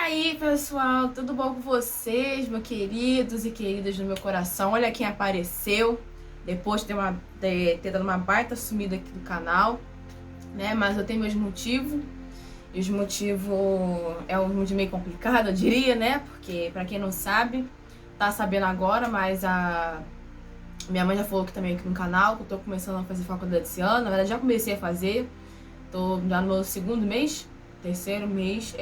aí, pessoal, tudo bom com vocês, meus queridos e queridas do meu coração? Olha quem apareceu depois de ter dado uma baita sumida aqui do canal, né? Mas eu tenho meus motivos, e os motivos é um motivo meio complicado, eu diria, né? Porque, pra quem não sabe, tá sabendo agora, mas a minha mãe já falou que também aqui no canal, que eu tô começando a fazer faculdade esse ano. Na verdade, já comecei a fazer, tô já no meu segundo mês. Terceiro mês,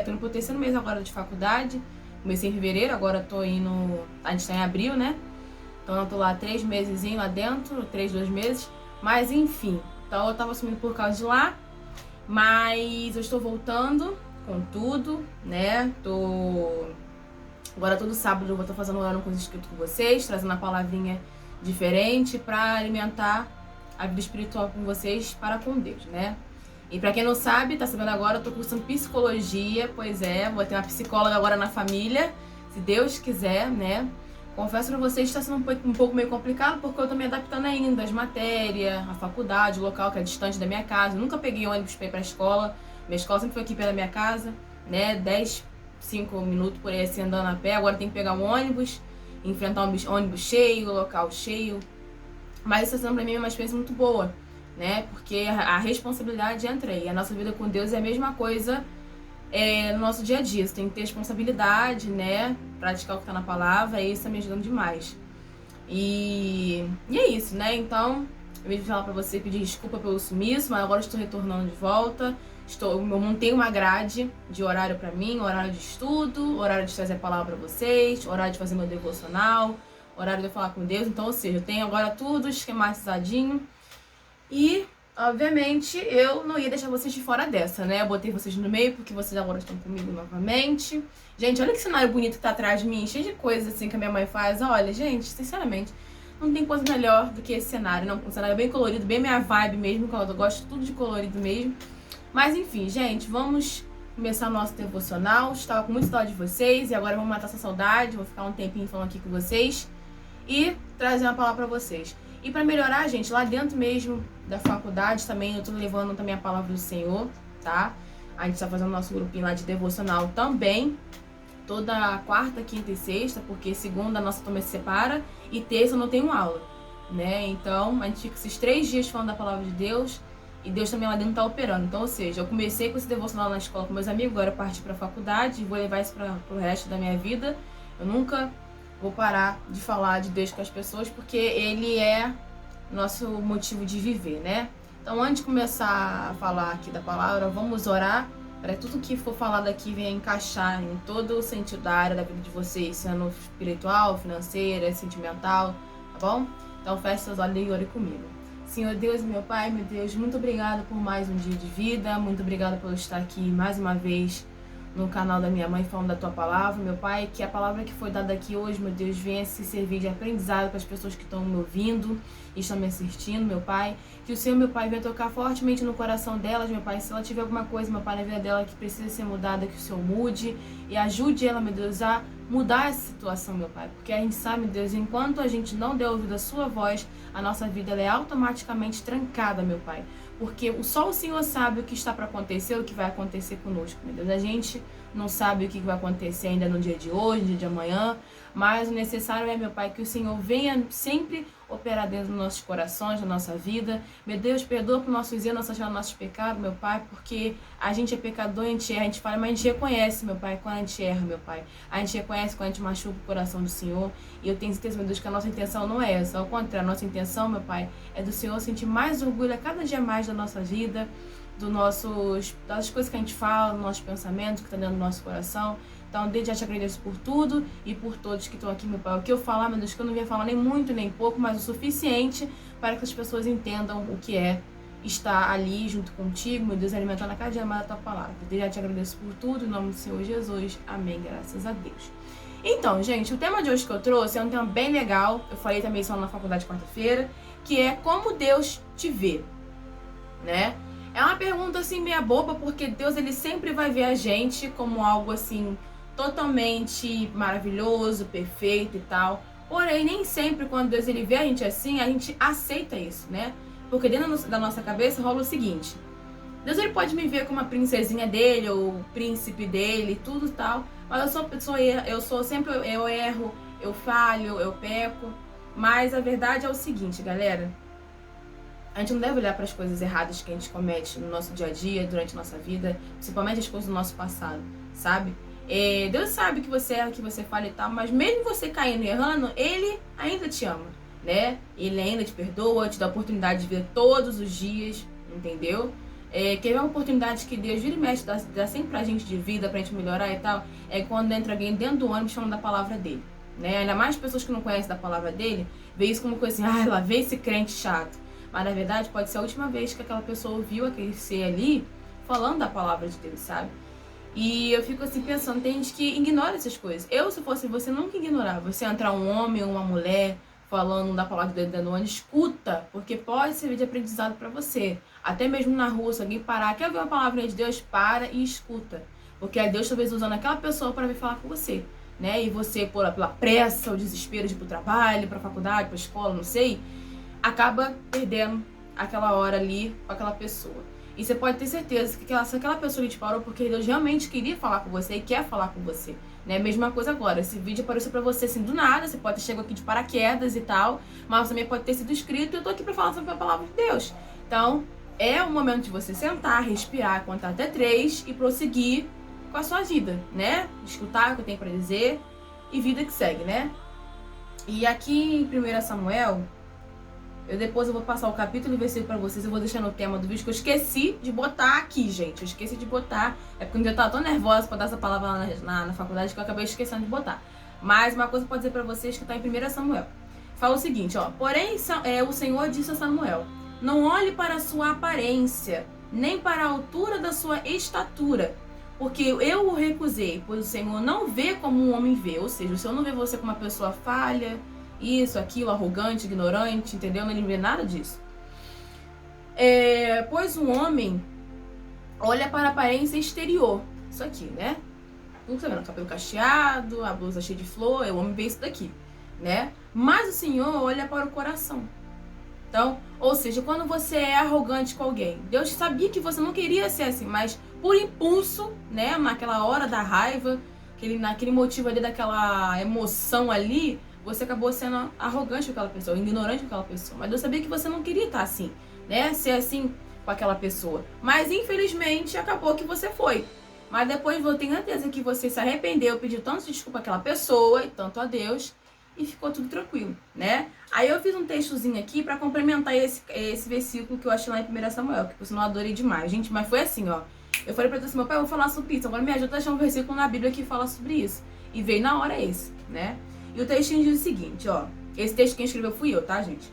tô indo pro terceiro mês agora de faculdade. Comecei em fevereiro, agora tô indo. A gente tá em abril, né? Então eu tô lá 3 meses lá dentro, 2 meses. Mas enfim, então eu tava sumindo por causa de lá. Mas eu estou voltando com tudo, né? Agora todo sábado eu vou estar fazendo um ano com os inscritos com vocês, trazendo uma palavrinha diferente pra alimentar a vida espiritual com vocês para com Deus, né? E pra quem não sabe, tá sabendo agora, eu tô cursando psicologia, pois é, vou ter uma psicóloga agora na família, se Deus quiser, né? Confesso pra vocês que tá sendo um pouco meio complicado, porque eu tô me adaptando ainda às matérias, à faculdade, o local que é distante da minha casa. Eu nunca peguei ônibus pra ir pra escola, minha escola sempre foi aqui perto da minha casa, né? 5 minutos por aí assim andando a pé, agora tem que pegar um ônibus, enfrentar um ônibus cheio, local cheio. Mas isso tá sendo pra mim uma experiência muito boa, né? Porque a responsabilidade entra aí. A nossa vida com Deus é a mesma coisa no nosso dia a dia. Você tem que ter responsabilidade, né? Praticar o que tá na palavra, e isso tá me ajudando demais. E é isso, né? Então, eu vim falar pra você, pedir desculpa pelo sumiço, mas agora estou retornando de volta. Eu montei uma grade de horário pra mim, horário de estudo, horário de trazer a palavra pra vocês, horário de fazer meu devocional, horário de eu falar com Deus. Então, ou seja, eu tenho agora tudo esquematizadinho. E, obviamente, eu não ia deixar vocês de fora dessa, né? Eu botei vocês no meio porque vocês agora estão comigo novamente. Gente, olha que cenário bonito que tá atrás de mim, cheio de coisas assim que a minha mãe faz. Olha, gente, sinceramente, não tem coisa melhor do que esse cenário, não. Um cenário bem colorido, bem minha vibe mesmo, que eu gosto tudo de colorido mesmo. Mas enfim, gente, vamos começar o nosso devocional. Estava com muita saudade de vocês e agora vamos matar essa saudade. Vou ficar um tempinho falando aqui com vocês e trazer uma palavra pra vocês. E pra melhorar, gente, lá dentro mesmo da faculdade também, eu tô levando também a palavra do Senhor, tá? A gente tá fazendo nosso grupinho lá de devocional também, toda quarta, quinta e sexta, porque segunda a nossa turma se separa e terça eu não tenho aula, né? Então, a gente fica esses 3 dias falando da palavra de Deus e Deus também lá dentro tá operando. Então, ou seja, eu comecei com esse devocional na escola com meus amigos, agora eu parti pra faculdade e vou levar isso pro resto da minha vida. Eu nunca vou parar de falar de Deus com as pessoas, porque Ele é nosso motivo de viver, né? Então, antes de começar a falar aqui da palavra, vamos orar para tudo que for falado aqui venha encaixar em todo o sentido da área da vida de vocês, sendo espiritual, financeira, sentimental, tá bom? Então, feche seus olhos e ore comigo. Senhor Deus e meu Pai, meu Deus, muito obrigada por mais um dia de vida, muito obrigada por estar aqui mais uma vez no canal da minha mãe falando da tua palavra, meu Pai, que a palavra que foi dada aqui hoje, meu Deus, venha se servir de aprendizado para as pessoas que estão me ouvindo e estão me assistindo, meu Pai, que o Senhor, meu Pai, venha tocar fortemente no coração delas, meu Pai, se ela tiver alguma coisa, meu Pai, na vida dela que precisa ser mudada, que o Senhor mude e ajude ela, meu Deus, a mudar essa situação, meu Pai, porque a gente sabe, meu Deus, enquanto a gente não der ouvido à sua voz, a nossa vida ela é automaticamente trancada, meu Pai, porque só o Senhor sabe o que está para acontecer, o que vai acontecer conosco, meu Deus. A gente não sabe o que vai acontecer ainda no dia de hoje, no dia de amanhã, mas o necessário é, meu Pai, que o Senhor venha sempre operar dentro dos nossos corações, da nossa vida. Meu Deus, perdoa por nossos erros, nossos pecados, meu Pai, porque a gente é pecador, a gente erra, a gente fala, mas a gente reconhece, meu Pai, quando a gente erra, meu Pai. A gente reconhece quando a gente machuca o coração do Senhor. E eu tenho certeza, meu Deus, que a nossa intenção não é essa. Ao contrário, a nossa intenção, meu Pai, é do Senhor sentir mais orgulho a cada dia mais da nossa vida, das coisas que a gente fala, dos nossos pensamentos que estão dentro do nosso coração. Então, desde já te agradeço por tudo e por todos que estão aqui, meu Pai. O que eu falar, meu Deus, que eu não venho falar nem muito nem pouco, mas o suficiente para que as pessoas entendam o que é estar ali junto contigo, meu Deus, alimentando a cada dia mais a tua palavra. Desde já te agradeço por tudo, em nome do Senhor Jesus. Amém, graças a Deus. Então, gente, o tema de hoje que eu trouxe é um tema bem legal. Eu falei também só na faculdade quarta-feira, que é como Deus te vê, né? É uma pergunta assim meia boba, porque Deus ele sempre vai ver a gente como algo assim totalmente maravilhoso, perfeito e tal. Porém, nem sempre quando Deus ele vê a gente assim, a gente aceita isso, né? Porque dentro da nossa cabeça rola o seguinte: Deus, ele pode me ver como a princesinha dele, ou o príncipe dele, tudo tal. Mas eu erro, eu falho, eu peco. Mas a verdade é o seguinte, galera. A gente não deve olhar para as coisas erradas que a gente comete no nosso dia a dia, durante a nossa vida, principalmente as coisas do nosso passado, sabe? Deus sabe que você erra, que você falha e tal, mas mesmo você caindo e errando, Ele ainda te ama, né? Ele ainda te perdoa, te dá a oportunidade de ver todos os dias, entendeu? Quer ver uma oportunidade que Deus vira e mexe, dá sempre pra gente de vida, pra gente melhorar e tal, é quando entra alguém dentro do ônibus falando da palavra dele, né? Ainda mais pessoas que não conhecem da palavra dele, vê isso como coisa assim, lá vem esse crente chato. Mas, na verdade, pode ser a última vez que aquela pessoa ouviu aquele ser ali falando da palavra de Deus, sabe? E eu fico assim pensando, tem gente que ignora essas coisas. Eu, se fosse você, nunca ignorava. Você entrar um homem ou uma mulher falando da palavra de Deus dentro do ônibus, escuta, porque pode servir de aprendizado para você. Até mesmo na rua, se alguém parar, quer ouvir uma palavra de Deus, para e escuta. Porque é Deus talvez usando aquela pessoa para vir falar com você, né? E você, pela pressa, o desespero de ir pro trabalho, pra faculdade, pra escola, não sei, acaba perdendo aquela hora ali com aquela pessoa. E você pode ter certeza que se aquela pessoa te parou porque Deus realmente queria falar com você e quer falar com você, né? Mesma coisa agora, esse vídeo apareceu pra você assim do nada, você pode ter chegado aqui de paraquedas e tal, mas também pode ter sido escrito e eu tô aqui pra falar sobre a palavra de Deus. Então, é o momento de você sentar, respirar, contar até 3 e prosseguir com a sua vida, né? Escutar o que eu tenho pra dizer e vida que segue, né? E aqui em 1 Samuel, depois eu vou passar o capítulo e versículo pra vocês. Eu vou deixar no tema do vídeo que eu esqueci de botar aqui, gente. Eu esqueci de botar. É porque eu tava tão nervosa pra dar essa palavra lá na faculdade que eu acabei esquecendo de botar. Mas uma coisa eu posso dizer pra vocês que tá em 1 Samuel. Fala o seguinte, ó. Porém, o Senhor disse a Samuel: não olhe para a sua aparência, nem para a altura da sua estatura, porque eu o recusei, pois o Senhor não vê como um homem vê. Ou seja, o Senhor não vê você como uma pessoa falha, isso, aquilo, arrogante, ignorante, entendeu? Não vê nada disso. Pois um homem olha para a aparência exterior. Isso aqui, né? Não tá vendo? O cabelo cacheado, a blusa cheia de flor, o homem vê isso daqui, né? Mas o Senhor olha para o coração. Então, ou seja, quando você é arrogante com alguém, Deus sabia que você não queria ser assim, mas por impulso, né? Naquela hora da raiva, naquele motivo ali, daquela emoção ali, você acabou sendo arrogante com aquela pessoa, ignorante com aquela pessoa. Mas Deus sabia que você não queria estar assim, né? Ser assim com aquela pessoa. Mas, infelizmente, acabou que você foi. Mas depois eu tenho certeza que você se arrependeu, pediu tanto desculpa àquela pessoa e tanto a Deus, e ficou tudo tranquilo, né? Aí eu fiz um textozinho aqui pra complementar esse versículo que eu achei lá em 1 Samuel, que por sinal eu adorei demais, gente. Mas foi assim, ó. Eu falei pra Deus assim, meu pai, eu vou falar sobre isso. Agora me ajuda a achar um versículo na Bíblia que fala sobre isso. E veio na hora esse, né? E o textinho diz o seguinte, ó. Esse texto quem escreveu fui eu, tá, gente?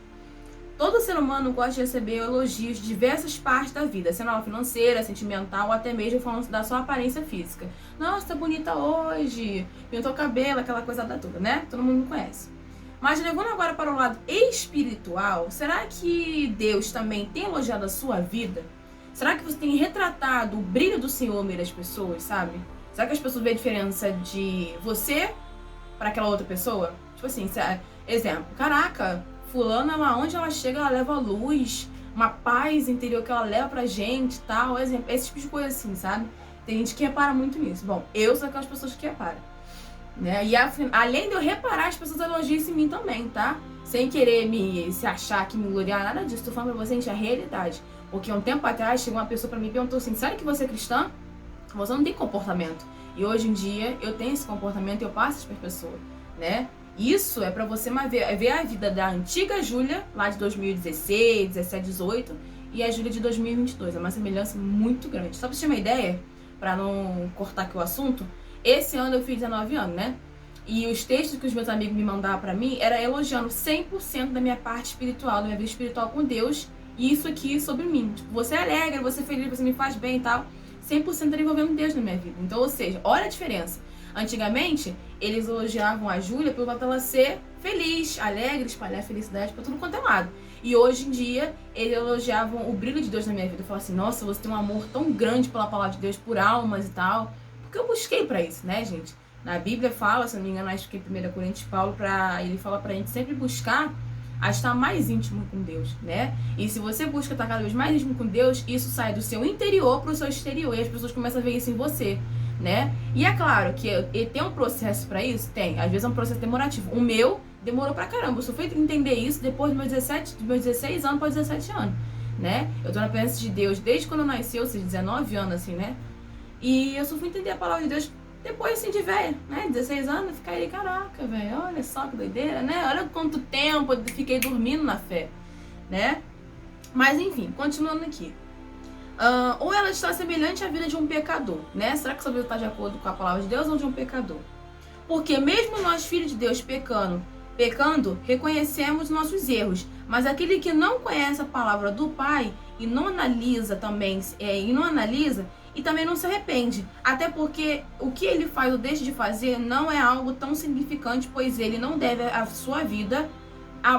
Todo ser humano gosta de receber elogios de diversas partes da vida, sendo ela financeira, sentimental, ou até mesmo falando da sua aparência física. Nossa, tá bonita hoje, pintou o cabelo, aquela coisa da toda, né? Todo mundo conhece. Mas levando agora para o lado espiritual, será que Deus também tem elogiado a sua vida? Será que você tem retratado o brilho do Senhor no meio das pessoas, sabe? Será que as pessoas veem a diferença de você para aquela outra pessoa? Tipo assim, exemplo, caraca, fulana, onde ela chega, ela leva luz, uma paz interior que ela leva pra gente e tal, exemplo, esse tipo de coisa assim, sabe? Tem gente que repara muito nisso. Bom, eu sou aquelas pessoas que reparam, né? E além de eu reparar, as pessoas elogiam isso em mim também, tá? Sem querer se achar que me gloriar, nada disso. Tô falando pra você, gente, a realidade. Porque um tempo atrás, chegou uma pessoa pra mim e perguntou assim, sério que você é cristã? Você não tem comportamento. E hoje em dia, eu tenho esse comportamento e eu passo isso pras pessoas, né? Isso é pra você ver a vida da antiga Júlia, lá de 2016, 17, 18, e a Júlia de 2022. É uma semelhança muito grande. Só pra você ter uma ideia, pra não cortar aqui o assunto, esse ano eu fiz 19 anos, né? E os textos que os meus amigos me mandavam pra mim era elogiando 100% da minha parte espiritual, da minha vida espiritual com Deus, e isso aqui sobre mim. Tipo, você é alegre, você é feliz, você me faz bem e tal. 100% era envolvendo Deus na minha vida. Então, ou seja, olha a diferença. Antigamente, eles elogiavam a Júlia pelo fato dela ser feliz, alegre, espalhar felicidade pra tudo quanto é lado. E hoje em dia, eles elogiavam o brilho de Deus na minha vida. Falavam assim, nossa, você tem um amor tão grande pela palavra de Deus, por almas e tal. Porque eu busquei pra isso, né, gente? Na Bíblia fala, se não me engano, acho que em 1 Coríntios, Paulo, ele fala pra gente sempre buscar a estar mais íntimo com Deus, né? E se você busca estar cada vez mais íntimo com Deus, isso sai do seu interior para o seu exterior e as pessoas começam a ver isso em você, né? E é claro que tem um processo para isso? Tem. Às vezes é um processo demorativo. O meu demorou pra caramba. Eu só fui entender isso depois dos meus 16 anos para 17 anos, né? Eu tô na presença de Deus desde quando eu nasci, ou seja, 19 anos, assim, né? E eu só fui entender a palavra de Deus depois, assim, de velha, né? 16 anos, eu fiquei, caraca, velho, olha só que doideira, né? Olha quanto tempo eu fiquei dormindo na fé, né? Mas, enfim, continuando aqui. Ou ela está semelhante à vida de um pecador, né? Será que sua vida está de acordo com a palavra de Deus ou de um pecador? Porque mesmo nós, filhos de Deus, pecando, reconhecemos nossos erros. Mas aquele que não conhece a palavra do Pai e não analisa também, e também não se arrepende. Até porque o que ele faz ou deixa de fazer não é algo tão significante, pois ele não deve a sua vida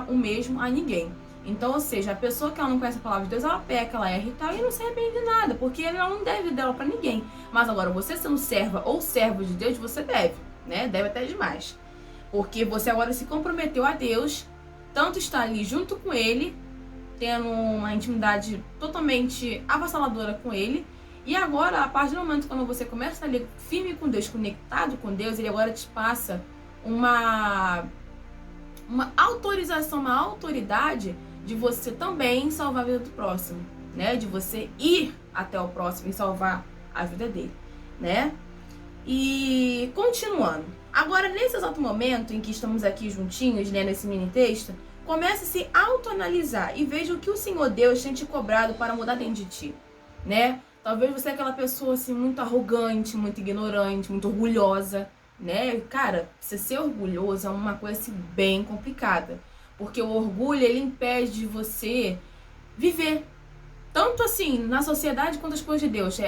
o mesmo a ninguém. Então, ou seja, a pessoa que ela não conhece a palavra de Deus, ela peca, ela erra e tal, e não se arrepende de nada, porque ela não deve dela pra ninguém. Mas agora, você sendo serva ou servo de Deus, você deve, né? Deve até demais. Porque você agora se comprometeu a Deus, tanto está ali junto com Ele, tendo uma intimidade totalmente avassaladora com Ele, e agora, a partir do momento quando você começa a estar ali firme com Deus, conectado com Deus, Ele agora te passa uma autorização, uma autoridade de você também salvar a vida do próximo, né? De você ir até o próximo e salvar a vida dele, né? E continuando. Agora, nesse exato momento em que estamos aqui juntinhos, né, nesse mini texto, comece a se autoanalisar e veja o que o Senhor Deus tem te cobrado para mudar dentro de ti, né? Talvez você é aquela pessoa assim muito arrogante, muito ignorante, muito orgulhosa, né? Cara, você ser orgulhoso é uma coisa assim, bem complicada, porque o orgulho ele impede de você viver tanto assim na sociedade quanto as coisas de Deus.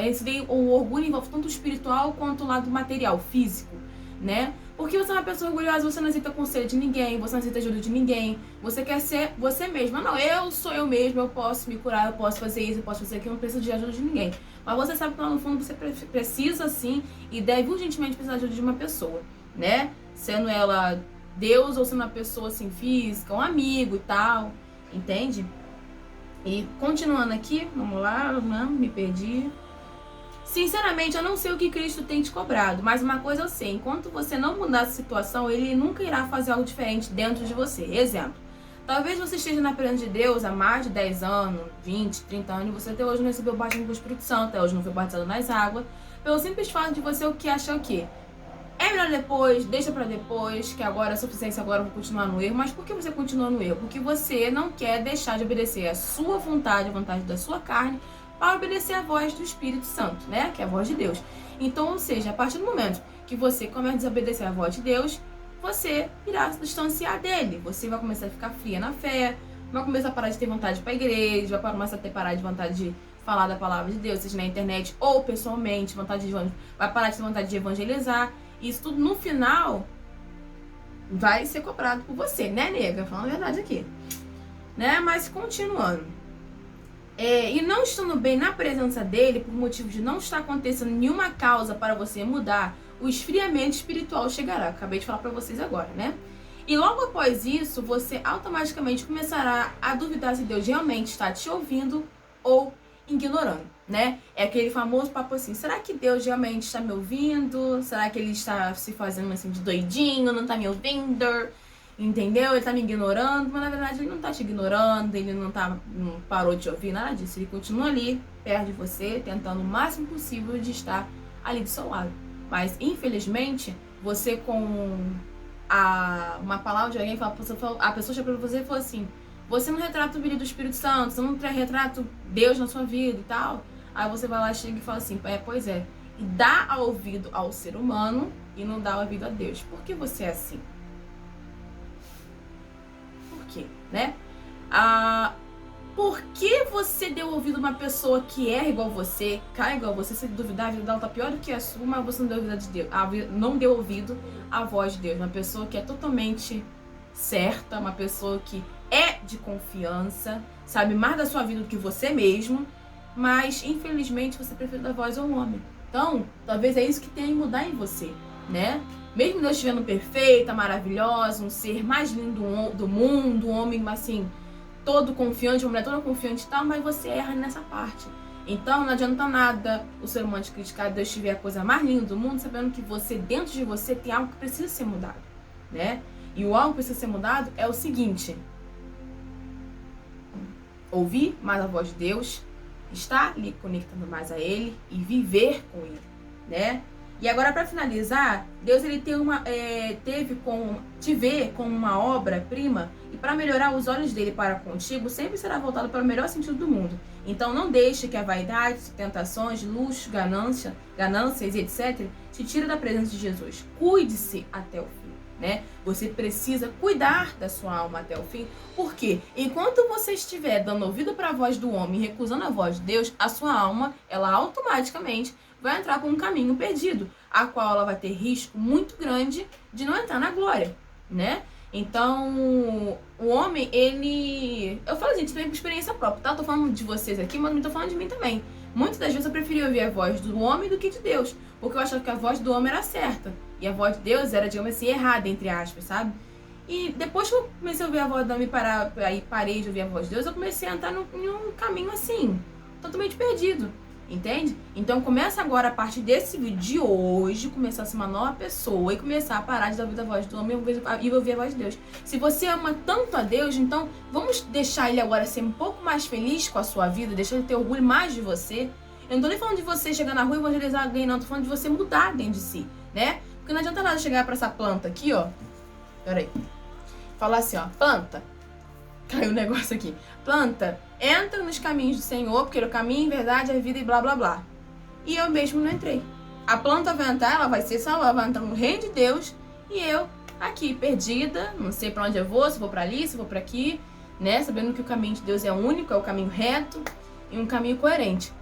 O orgulho envolve tanto o espiritual quanto o lado material, físico, né? Porque você é uma pessoa orgulhosa, você não aceita conselho de ninguém, você não aceita ajuda de ninguém, você quer ser você mesma. Não, eu sou eu mesma, eu posso me curar, eu posso fazer isso, eu posso fazer aquilo, eu não preciso de ajuda de ninguém. Mas você sabe que lá no fundo você precisa sim e deve urgentemente precisar de ajuda de uma pessoa, né? Sendo ela Deus ou sendo uma pessoa assim física, um amigo e tal, entende? E continuando aqui, vamos lá, não, me perdi. Sinceramente, eu não sei o que Cristo tem te cobrado, mas uma coisa eu sei, enquanto você não mudar essa situação, Ele nunca irá fazer algo diferente dentro de você. Exemplo, talvez você esteja na presença de Deus há mais de 10 anos, 20, 30 anos, e você até hoje não recebeu o batismo do Espírito Santo, até hoje não foi batizado nas águas, pelo simples fato de você o que achar o quê? É melhor depois, deixa pra depois, que agora é suficiência, agora eu vou continuar no erro. Mas por que você continua no erro? Porque você não quer deixar de obedecer a sua vontade, a vontade da sua carne, para obedecer a voz do Espírito Santo, né? Que é a voz de Deus. Então, ou seja, a partir do momento que você começa a desobedecer a voz de Deus, você irá se distanciar dele. Você vai começar a ficar fria na fé, vai começar a parar de ter vontade de ir pra igreja, vai começar a ter parar de vontade de falar da palavra de Deus, seja na internet ou pessoalmente, vai parar de ter vontade de evangelizar. Isso tudo no final vai ser cobrado por você, né, nega? Falando a verdade aqui, né? Mas continuando. E não estando bem na presença dele, por motivo de não estar acontecendo nenhuma causa para você mudar, o esfriamento espiritual chegará. Acabei de falar para vocês agora, né? E logo após isso, você automaticamente começará a duvidar se Deus realmente está te ouvindo ou ignorando, né? É aquele famoso papo assim, será que Deus realmente está me ouvindo? Será que ele está se fazendo assim de doidinho, não está me ouvindo? Entendeu? Ele está me ignorando, mas na verdade ele não está te ignorando, ele não parou de te ouvir, nada disso. Ele continua ali, perto de você, tentando o máximo possível de estar ali do seu lado. Mas, infelizmente, você com uma palavra de alguém, a pessoa chega pra você e fala assim, você não retrata o brilho do Espírito Santo, você não retrata Deus na sua vida e tal. Aí você vai lá, chega e fala assim, pois é. E dá ouvido ao ser humano e não dá ouvido a Deus. Por que você é assim? Por quê, né? Por que você deu ouvido a uma pessoa que é igual você, cai igual você, se duvidar, a vida dela tá pior do que a sua, mas você não deu ouvido a Deus, não deu ouvido à voz de Deus. Uma pessoa que é totalmente certa, uma pessoa que é de confiança, sabe mais da sua vida do que você mesmo, mas infelizmente você prefere dar voz ao homem. Então, talvez é isso que tenha que mudar em você. né? Mesmo Deus sendo perfeita, maravilhosa, um ser mais lindo do mundo, um homem, assim, todo confiante, uma mulher toda confiante e tal, mas você erra nessa parte. Então, não adianta nada o ser humano te criticar, Deus tiver a coisa mais linda do mundo, sabendo que você, dentro de você, tem algo que precisa ser mudado, né? E o algo que precisa ser mudado é o seguinte: ouvir mais a voz de Deus, estar ali conectando mais a Ele e viver com Ele, né? E agora, para finalizar, Deus ele te vê como uma obra-prima, e para melhorar os olhos dele para contigo, sempre será voltado para o melhor sentido do mundo. Então não deixe que a vaidade, tentações, luxo, ganâncias, etc., te tire da presença de Jesus. Cuide-se até o fim, né? Você precisa cuidar da sua alma até o fim, porque enquanto você estiver dando ouvido para a voz do homem e recusando a voz de Deus, a sua alma, ela automaticamente vai entrar por um caminho perdido, a qual ela vai ter risco muito grande de não entrar na glória, né? Então, o homem, ele... Eu falo, gente, também por experiência própria, tá? Tô falando de vocês aqui, mas não tô falando de mim também. Muitas das vezes eu preferi ouvir a voz do homem do que de Deus, porque eu achava que a voz do homem era certa, e a voz de Deus era, digamos assim, errada, entre aspas, sabe? E depois que eu comecei a ouvir a voz do homem e parei de ouvir a voz de Deus, eu comecei a entrar em um caminho, assim, totalmente perdido. Entende? Então começa agora, a partir desse vídeo de hoje, começar a ser uma nova pessoa e começar a parar de ouvir a voz do homem e ouvir a voz de Deus. Se você ama tanto a Deus, então vamos deixar ele agora ser um pouco mais feliz com a sua vida, deixar ele ter orgulho mais de você. Eu não tô nem falando de você chegar na rua e evangelizar alguém, não. Tô falando de você mudar dentro de si, né? Porque não adianta nada chegar pra essa planta aqui, ó. Peraí. Falar assim, ó. Planta. Caiu o negócio aqui. Planta, entra nos caminhos do Senhor, porque o caminho, a verdade, a vida e blá, blá, blá. E eu mesmo não entrei. A planta vai entrar, ela vai ser salva, vai entrar no reino de Deus, e eu aqui, perdida, não sei pra onde eu vou, se vou pra ali, se vou pra aqui, né? Sabendo que o caminho de Deus é único, é o caminho reto e um caminho coerente,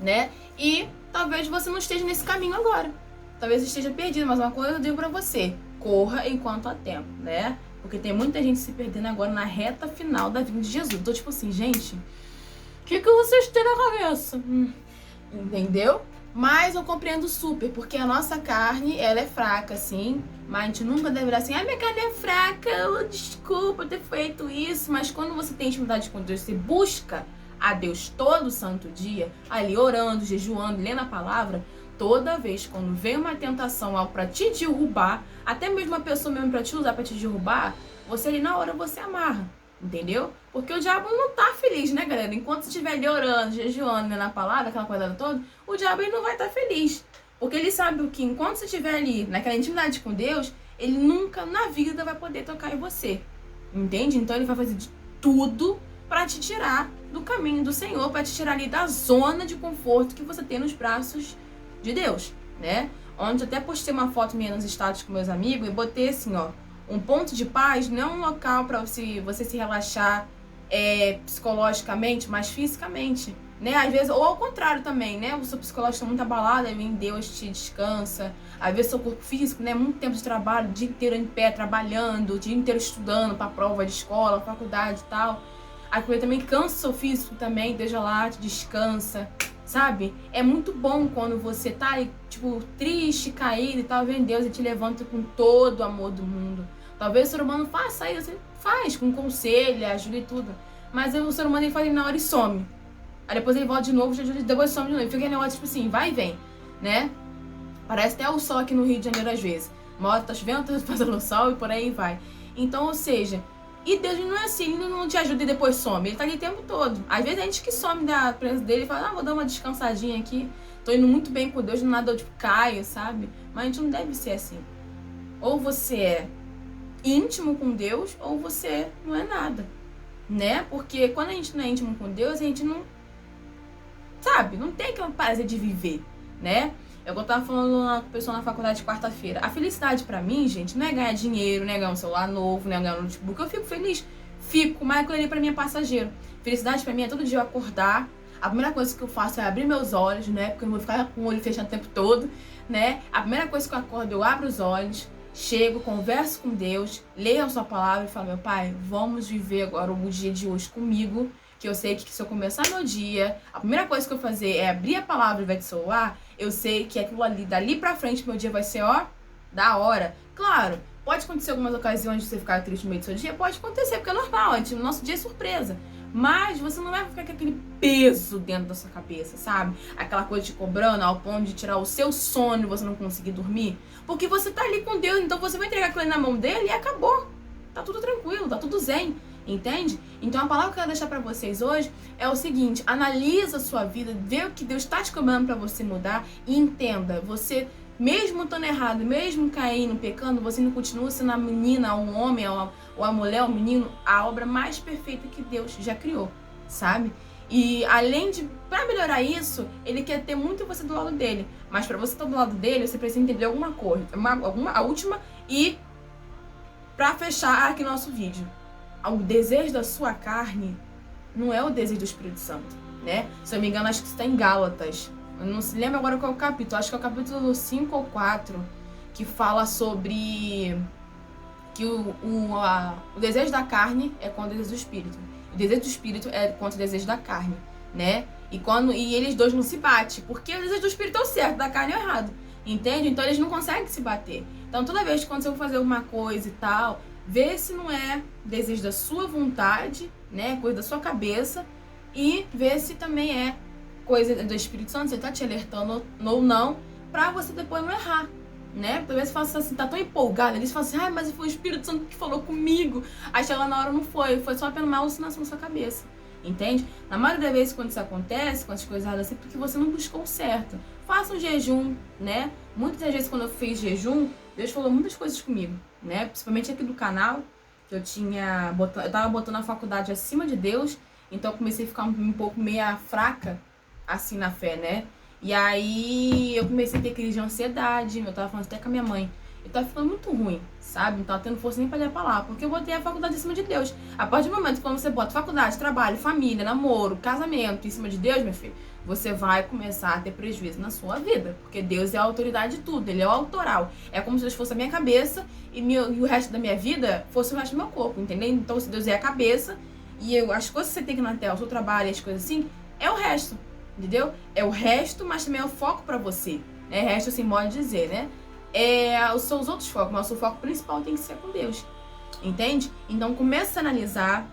né? E talvez você não esteja nesse caminho agora. Talvez esteja perdido, mas uma coisa eu digo pra você: corra enquanto há tempo, né? Porque tem muita gente se perdendo agora na reta final da vida de Jesus. Então, tipo assim, gente, o que vocês têm na cabeça? Entendeu? Mas eu compreendo super, porque a nossa carne, ela é fraca, assim. Mas a gente nunca deve virar assim: ai, minha carne é fraca, desculpa ter feito isso. Mas quando você tem intimidade com Deus, você busca a Deus todo santo dia, ali orando, jejuando, lendo a palavra, toda vez quando vem uma tentação, algo pra te derrubar, até mesmo uma pessoa mesmo pra te usar pra te derrubar, você ali na hora você amarra, entendeu? Porque o diabo não tá feliz, né, galera? Enquanto você estiver ali orando, jejuando, lendo a palavra, aquela coisa toda, o diabo ele não vai estar feliz. Porque ele sabe que enquanto você estiver ali, naquela intimidade com Deus, ele nunca na vida vai poder tocar em você, entende? Então ele vai fazer de tudo pra te tirar do caminho do Senhor, pra te tirar ali da zona de conforto que você tem nos braços de Deus, né? Onde eu até postei uma foto minha nos status com meus amigos e botei assim, ó: um ponto de paz não é um local para você se relaxar psicologicamente, mas fisicamente, né? Às vezes, ou ao contrário também, né? O seu psicológico está muito abalado, aí vem Deus te descansa. Às vezes seu corpo físico, né? Muito tempo de trabalho, o dia inteiro em pé, trabalhando, o dia inteiro estudando para prova de escola, faculdade e tal. Aquilo também cansa o seu físico também, Deus lá te descansa. Sabe? É muito bom quando você tá aí, tipo, triste, caído e tal, vem Deus e te levanta com todo o amor do mundo. Talvez o ser humano faça isso, faz, com conselho, ajuda e tudo. Mas o ser humano ele faz na hora e some. Aí depois ele volta de novo, depois some de novo. Fica negócio, tipo assim, vai e vem, né? Parece até o sol aqui no Rio de Janeiro às vezes. Uma hora tá chovendo, tá fazendo sol e por aí vai. Então, ou seja... E Deus não é assim, ele não te ajuda e depois some. Ele tá ali o tempo todo. Às vezes a gente que some da presença dele e fala: ah, vou dar uma descansadinha aqui. Tô indo muito bem com Deus, do nada eu tipo, caio, sabe? Mas a gente não deve ser assim. Ou você é íntimo com Deus, ou você não é nada, né? Porque quando a gente não é íntimo com Deus, a gente não... Sabe? Não tem aquele prazer de viver, né? Eu tava falando com uma pessoa na faculdade de quarta-feira. A felicidade pra mim, gente, não é ganhar dinheiro, não é ganhar um celular novo, não é ganhar um notebook. Eu fico feliz, mas aquilo ali pra mim é passageiro. Felicidade pra mim é todo dia eu acordar. A primeira coisa que eu faço é abrir meus olhos, né? Porque eu não vou ficar com o olho fechado o tempo todo, né? A primeira coisa que eu acordo, eu abro os olhos, chego, converso com Deus, leio a sua palavra e falo: meu pai, vamos viver agora o dia de hoje comigo. Que eu sei que se eu começar meu dia, a primeira coisa que eu fazer é abrir a palavra e vai te celular, eu sei que aquilo ali, dali pra frente, meu dia vai ser, ó, da hora. Claro, pode acontecer algumas ocasiões de você ficar triste no meio do seu dia, pode acontecer, porque é normal, o nosso dia é surpresa. Mas você não vai ficar com aquele peso dentro da sua cabeça, sabe? Aquela coisa te cobrando ao ponto de tirar o seu sono e você não conseguir dormir. Porque você tá ali com Deus, então você vai entregar aquilo ali na mão dele e acabou. Tá tudo tranquilo, tá tudo zen, entende? Então a palavra que eu quero deixar pra vocês hoje é o seguinte: analisa a sua vida, vê o que Deus tá te cobrando pra você mudar e entenda, você, mesmo estando errado, mesmo caindo, pecando, você não continua sendo a menina, um homem, ou a mulher, o menino, a obra mais perfeita que Deus já criou, sabe? E além de, pra melhorar isso, ele quer ter muito você do lado dele. Mas pra você estar do lado dele, você precisa entender alguma coisa, a última, e pra fechar aqui nosso vídeo, o desejo da sua carne não é o desejo do Espírito Santo, né? Se eu não me engano, acho que está em Gálatas. Eu não se lembro agora qual é o capítulo, acho que é o capítulo 5 ou 4, que fala sobre que o desejo da carne é contra o desejo do Espírito. O desejo do Espírito é contra o desejo da carne, né? E eles dois não se batem, porque o desejo do Espírito é o certo, da carne é o errado, entende? Então eles não conseguem se bater. Então toda vez que quando você for fazer alguma coisa e tal, vê se não é desejo da sua vontade, né? Coisa da sua cabeça, e vê se também é coisa do Espírito Santo, se ele tá te alertando ou não, pra você depois não errar, né? Talvez você faça assim, tá tão empolgado, eles falam assim, mas foi o Espírito Santo que falou comigo. Aí chega lá na hora, não foi só apenas uma alucinação na sua cabeça, entende? Na maioria das vezes quando isso acontece, com as coisas erradas assim, porque você não buscou o certo. Faça um jejum, né? Muitas das vezes quando eu fiz jejum, Deus falou muitas coisas comigo, né? Principalmente aqui do canal, que eu tava botando a faculdade acima de Deus, então eu comecei a ficar um pouco meia fraca, assim, na fé, né? E aí eu comecei a ter crise de ansiedade, eu tava falando até com a minha mãe. Eu tava ficando muito ruim, sabe? Não tava tendo força nem pra ir pra lá, porque eu botei a faculdade em cima de Deus. A partir do momento quando você bota faculdade, trabalho, família, namoro, casamento em cima de Deus, meu filho, você vai começar a ter prejuízo na sua vida. Porque Deus é a autoridade de tudo, Ele é o autoral. É como se Deus fosse a minha cabeça e o resto da minha vida fosse o resto do meu corpo, entendeu? Então se Deus é a cabeça e as coisas que você tem que ir na terra, o seu trabalho e as coisas assim, é o resto. Entendeu? É o resto, mas também é o foco pra você, né? Resto, assim, modo de dizer, né? São os outros focos, mas o seu foco principal tem que ser com Deus, entende? Então, começa a analisar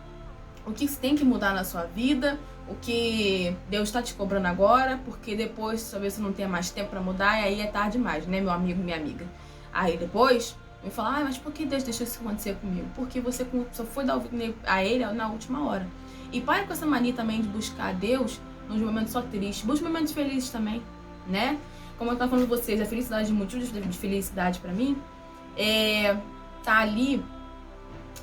o que você tem que mudar na sua vida, o que Deus está te cobrando agora, porque depois, talvez você não tenha mais tempo pra mudar, e aí é tarde demais, né, meu amigo, minha amiga? Aí depois, me fala, mas por que Deus deixou isso acontecer comigo? Porque você só foi dar ouvido a Ele na última hora. E pare com essa mania também de buscar a Deus nos momentos só tristes, busque momentos felizes também, né? Como eu tava falando com vocês, a felicidade, motivo de felicidade pra mim tá ali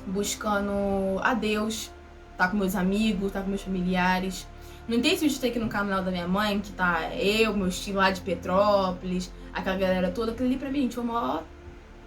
buscando a Deus, tá com meus amigos, tá com meus familiares. Não tem esse vídeo aqui no canal da minha mãe, que tá eu, meu estilo lá de Petrópolis, aquela galera toda, aquele ali pra mim, gente, foi o maior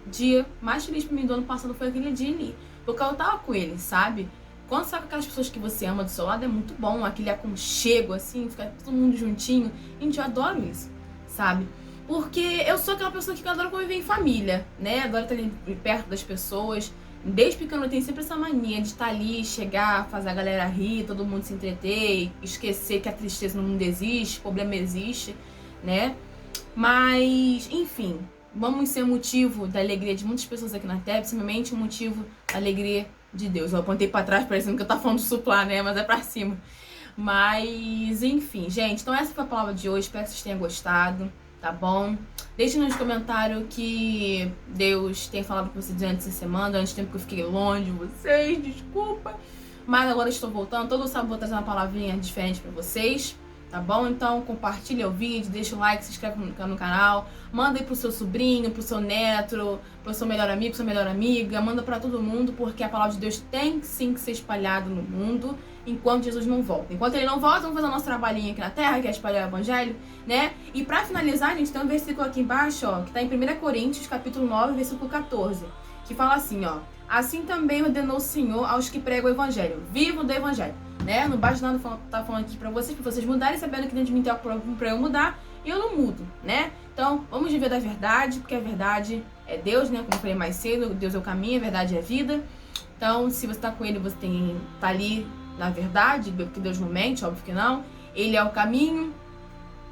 dia mais feliz pra mim do ano passado, foi aquele dia ali, porque eu tava com ele, sabe? Quando você tá com aquelas pessoas que você ama do seu lado, é muito bom, aquele aconchego, assim, ficar todo mundo juntinho. Gente, eu adoro isso, sabe? Porque eu sou aquela pessoa que adora conviver em família, né? Adoro estar ali perto das pessoas. Desde pequeno eu tenho sempre essa mania de estar ali, chegar, fazer a galera rir, todo mundo se entreter, esquecer que a tristeza no mundo existe, o problema existe, né? Mas, enfim, vamos ser motivo da alegria de muitas pessoas aqui na Terra, principalmente o motivo da alegria de Deus. Eu apontei pra trás parecendo que eu tava falando de suplar, né? Mas é pra cima. Mas, enfim, gente. Então essa foi a palavra de hoje. Espero que vocês tenham gostado, tá bom? Deixem nos comentários que Deus tem falado com vocês durante essa semana. Durante o tempo que eu fiquei longe de vocês, desculpa. Mas agora eu estou voltando. Todo sábado vou trazer uma palavrinha diferente pra vocês, tá bom? Então compartilha o vídeo, deixa o like, se inscreve no canal, manda aí pro seu sobrinho, pro seu neto, pro seu melhor amigo, sua melhor amiga, manda pra todo mundo, porque a palavra de Deus tem sim que ser espalhada no mundo enquanto Jesus não volta. Enquanto ele não volta, vamos fazer o nosso trabalhinho aqui na terra, que é espalhar o evangelho, né? E pra finalizar, gente, tem um versículo aqui embaixo, ó, que tá em 1 Coríntios, capítulo 9, versículo 14, que fala assim, ó: assim também ordenou o Senhor aos que pregam o evangelho, vivam do evangelho. Né? Não basta nada tá falando aqui pra vocês mudarem, sabendo que dentro de mim tem algo pra eu mudar, e eu não mudo, né? Então, vamos viver da verdade, porque a verdade é Deus, né? Como eu falei mais cedo, Deus é o caminho, a verdade é a vida. Então, se você tá com Ele, você tá ali na verdade, porque Deus não mente, óbvio que não. Ele é o caminho,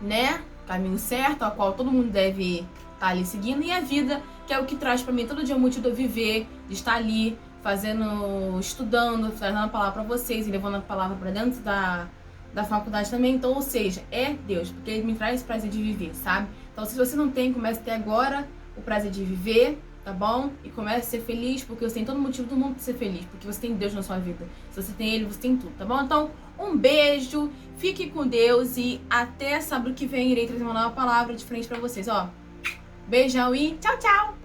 né? Caminho certo, ao qual todo mundo deve tá ali seguindo, e a vida, que é o que traz pra mim todo dia o motivo de eu viver, de estar ali, estudando, trazendo a palavra pra vocês e levando a palavra pra dentro da faculdade também. Então, ou seja, é Deus, porque Ele me traz esse prazer de viver, sabe? Então, se você não tem, comece a ter agora o prazer de viver, tá bom? E comece a ser feliz, porque você tem todo motivo do mundo pra ser feliz, porque você tem Deus na sua vida. Se você tem Ele, você tem tudo, tá bom? Então, um beijo, fique com Deus e até sábado que vem irei trazer uma nova palavra diferente pra vocês, ó. Beijão e tchau, tchau!